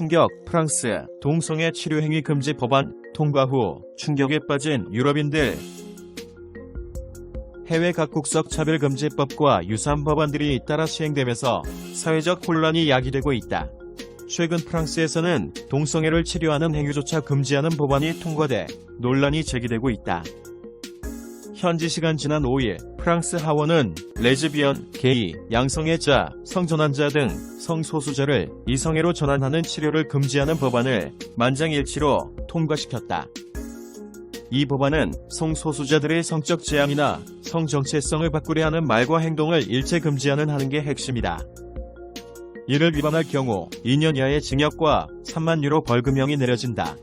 충격. 프랑스 동성애 치료행위 금지 법안 통과 후 충격에 빠진 유럽인들. 해외 각국적 차별금지법과 유사한 법안들이 잇따라 시행되면서 사회적 혼란이 야기되고 있다. 최근 프랑스에서는 동성애를 치료하는 행위조차 금지하는 법안이 통과돼 논란이 제기되고 있다. 현지 시간 지난 5일 프랑스 하원은 레즈비언, 게이, 양성애자, 성전환자 등 성소수자를 이성애로 전환하는 치료를 금지하는 법안을 만장일치로 통과시켰다. 이 법안은 성소수자들의 성적 지향이나 성정체성을 바꾸려 하는 말과 행동을 일체 금지하는 게 핵심이다. 이를 위반할 경우 2년 이하의 징역과 3만 유로 벌금형이 내려진다.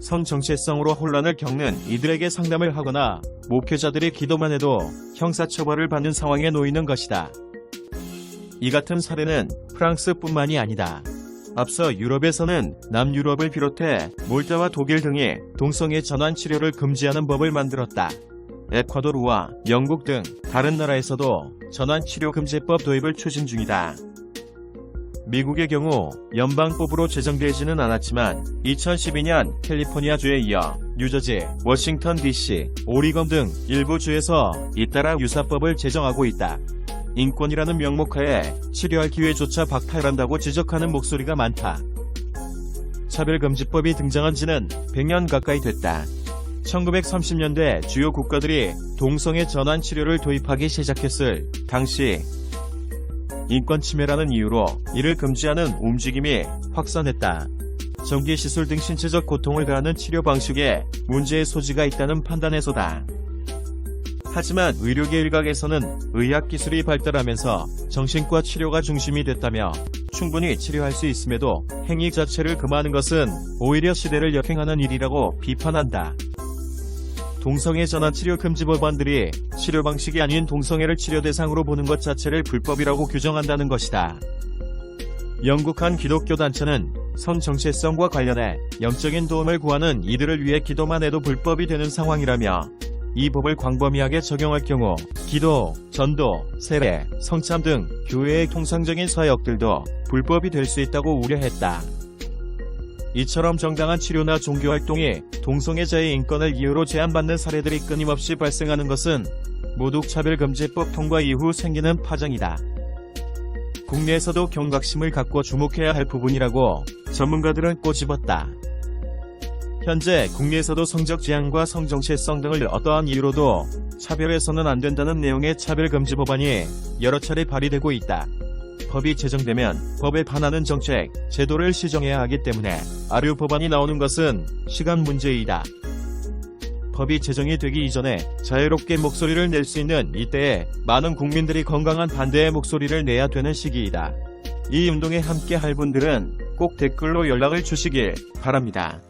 성정체성으로 혼란을 겪는 이들에게 상담을 하거나 목회자들이 기도만 해도 형사처벌을 받는 상황에 놓이는 것이다. 이 같은 사례는 프랑스뿐만이 아니다. 앞서 유럽에서는 남유럽을 비롯해 몰타와 독일 등이 동성애 전환 치료를 금지하는 법을 만들었다. 에콰도르와 영국 등 다른 나라에서도 전환 치료 금지법 도입을 추진 중이다. 미국의 경우 연방법으로 제정되지는 않았지만 2012년 캘리포니아주에 이어 뉴저지, 워싱턴 DC, 오리건 등 일부 주에서 잇따라 유사법을 제정하고 있다. 인권이라는 명목하에 치료할 기회조차 박탈한다고 지적하는 목소리가 많다. 차별금지법이 등장한 지는 100년 가까이 됐다. 1930년대 주요 국가들이 동성애 전환 치료를 도입하기 시작했을 당시 인권 침해라는 이유로 이를 금지하는 움직임이 확산했다. 전기 시술 등 신체적 고통을 가하는 치료 방식에 문제의 소지가 있다는 판단에서다. 하지만 의료계 일각에서는 의학기술이 발달하면서 정신과 치료가 중심이 됐다며 충분히 치료할 수 있음에도 행위 자체를 금하는 것은 오히려 시대를 역행하는 일이라고 비판한다. 동성애 전환 치료 금지 법안들이 치료 방식이 아닌 동성애를 치료 대상으로 보는 것 자체를 불법이라고 규정한다는 것이다. 영국 한 기독교 단체는 성정체성과 관련해 영적인 도움을 구하는 이들을 위해 기도만 해도 불법이 되는 상황이라며 이 법을 광범위하게 적용할 경우 기도, 전도, 세례, 성참 등 교회의 통상적인 사역들도 불법이 될 수 있다고 우려했다. 이처럼 정당한 치료나 종교활동이 동성애자의 인권을 이유로 제한받는 사례들이 끊임없이 발생하는 것은 모두 차별금지법 통과 이후 생기는 파장이다. 국내에서도 경각심을 갖고 주목해야 할 부분이라고 전문가들은 꼬집었다. 현재 국내에서도 성적 지향과 성정체성 등을 어떠한 이유로도 차별해서는 안 된다는 내용의 차별금지 법안이 여러 차례 발의되고 있다. 법이 제정되면 법에 반하는 정책, 제도를 시정해야 하기 때문에 아류 법안이 나오는 것은 시간 문제이다. 법이 제정이 되기 이전에 자유롭게 목소리를 낼 수 있는 이때에 많은 국민들이 건강한 반대의 목소리를 내야 되는 시기이다. 이 운동에 함께 할 분들은 꼭 댓글로 연락을 주시길 바랍니다.